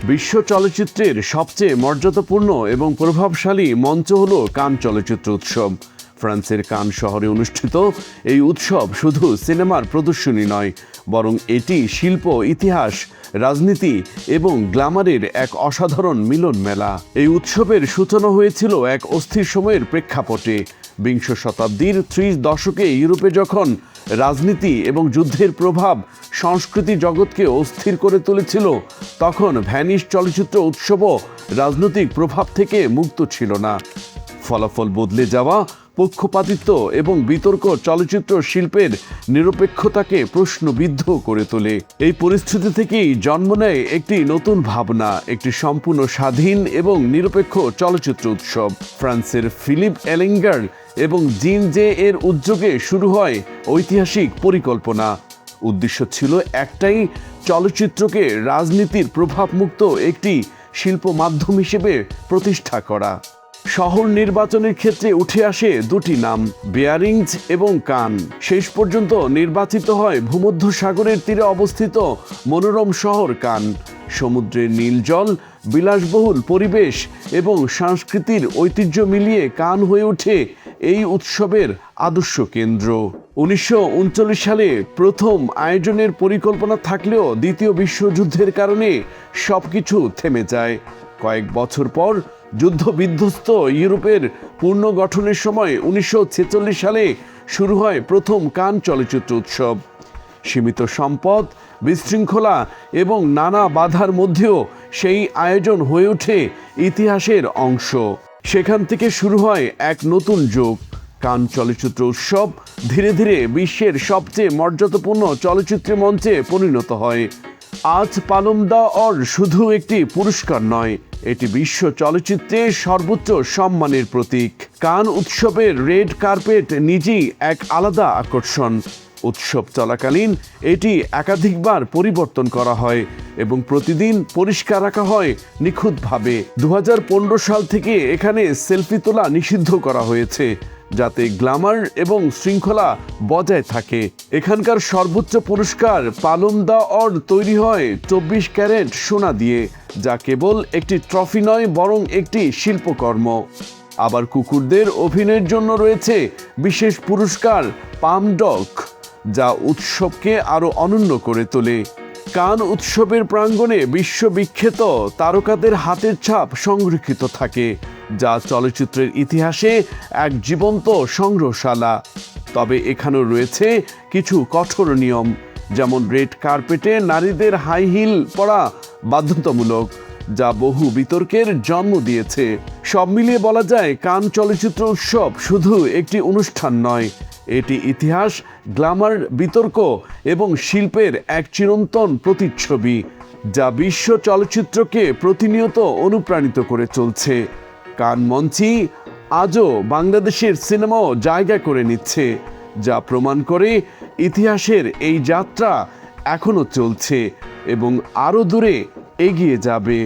বিশ্ব চলচ্চিত্রের সবচেয়ে মর্যাদাপূর্ণ এবং প্রভাবশালী মঞ্চ হল কান চলচ্চিত্র উৎসব। ফ্রান্সের কান শহরে অনুষ্ঠিত এই উৎসব শুধু সিনেমার প্রদর্শনী নয়, বরং এটি শিল্প, ইতিহাস, রাজনীতি এবং গ্ল্যামারের এক অসাধারণ মিলন মেলা। এই উৎসবের সূচনা হয়েছিল এক অস্থির সময়ের প্রেক্ষাপটে। বিংশ শতাব্দীর 30 দশকে ইউরোপে যখন রাজনীতি এবং যুদ্ধের প্রভাব সংস্কৃতি জগৎকে অস্থির করে তুলেছিল, তখন ভ্যানিস চলচ্চিত্র উৎসবও রাজনৈতিক প্রভাব থেকে মুক্ত ছিল না। ফলাফল বদলে যাওয়া, পক্ষপাতিত্ব এবং বিতর্ক চলচ্চিত্র শিল্পের নিরপেক্ষতাকে প্রশ্নবিদ্ধ করে তোলে। এই পরিস্থিতি থেকেই জন্ম নেয় একটি নতুন ভাবনা, একটি সম্পূর্ণ স্বাধীন এবং নিরপেক্ষ চলচ্চিত্র উৎসব। ফ্রান্সের ফিলিপ এলেঙ্গার এবং জিন জে এর উদ্যোগে শুরু হয় ঐতিহাসিক পরিকল্পনা। উদ্দেশ্য ছিল একটাই, চলচ্চিত্রকে রাজনীতির প্রভাবমুক্ত একটি শিল্প মাধ্যম হিসেবে প্রতিষ্ঠা করা। শহর নির্বাচনের ক্ষেত্রে উঠে আসে দুটি নাম, বিয়ারিংজ এবং কান। শেষ পর্যন্ত নির্বাচিত হয় ভূমধ্যসাগরের তীরে অবস্থিত মনোরম শহর কান। সমুদ্রের নীল জল, বিলাসবহুল পরিবেশ এবং সংস্কৃতির ঐতিহ্য মিলিয়ে কান হয়ে ওঠে এই উৎসবের আদর্শ কেন্দ্র। 1939 সালে প্রথম আয়োজনের পরিকল্পনা থাকলেও দ্বিতীয় বিশ্বযুদ্ধের কারণে সবকিছু থেমে যায়। কয়েক বছর পর যুদ্ধবিধ্বস্ত ইউরোপের পুনর্গঠনের সময় 1946 সালে শুরু হয় প্রথম কান চলচ্চিত্র উৎসব। সীমিত সম্পদ, বিশৃঙ্খলা এবং নানা বাধার মধ্যেও সেই আয়োজন হয়ে ওঠে ইতিহাসের অংশ। সেখান থেকে শুরু হয় এক নতুন যুগ। কান চলচ্চিত্র উৎসব ধীরে ধীরে বিশ্বের সবচেয়ে মর্যাদাপূর্ণ চলচ্চিত্রের মঞ্চে পরিণত হয়। আজ পালম দ'অর শুধু একটি পুরস্কার নয়, এটি বিশ্ব চলচ্চিত্রের সর্বোচ্চ সম্মানের প্রতীক। কান উৎসবের রেড কার্পেট নিজেই এক আলাদা আকর্ষণ। উৎসব চলাকালীন এটি একাধিকবার পরিবর্তন করা হয় এবং প্রতিদিন পরিষ্কার রাখা হয় নিখুঁতভাবে। 2015 সাল থেকে এখানে সেলফি তোলা নিষিদ্ধ করা হয়েছে, যাতে গ্ল্যামার এবং শৃঙ্খলা বজায় থাকে। এখানকার সর্বোচ্চ পুরস্কার পালম দ'অর তৈরি হয় 24 ক্যারেট সোনা দিয়ে, যা কেবল একটি ট্রফি নয় বরং একটি শিল্পকর্ম। আবার কুকুরদের অভিনয়ের জন্য রয়েছে বিশেষ পুরস্কার পাম ডগ, যা উৎসবকে আরও অনন্য করে তোলে। কান উৎসবের প্রাঙ্গণে বিশ্ববিখ্যাত তারকাদের হাতের ছাপ সংরক্ষিত থাকে, যা চলচ্চিত্রের ইতিহাসে এক জীবন্ত সংগ্রহশালা। তবে এখানেও রয়েছে কিছু কঠোর নিয়ম, যেমন রেড কার্পেটে নারীদের হাই হিল পরা বাধ্যতামূলক, যা বহু বিতর্কের জন্ম দিয়েছে। সব মিলিয়ে বলা যায়, কান চলচ্চিত্র উৎসব শুধু একটি অনুষ্ঠান নয়, এটি ইতিহাস, গ্ল্যামার, বিতর্ক এবং শিল্পের এক চিরন্তন প্রতিচ্ছবি, যা বিশ্ব চলচ্চিত্রকে প্রতিনিয়ত অনুপ্রাণিত করে চলছে। কান মঞ্চই আজও বাংলাদেশের সিনেমাও জায়গা করে নিচ্ছে, যা প্রমাণ করে ইতিহাসের এই যাত্রা এখনও চলছে এবং আরও দূরে এগিয়ে যাবে।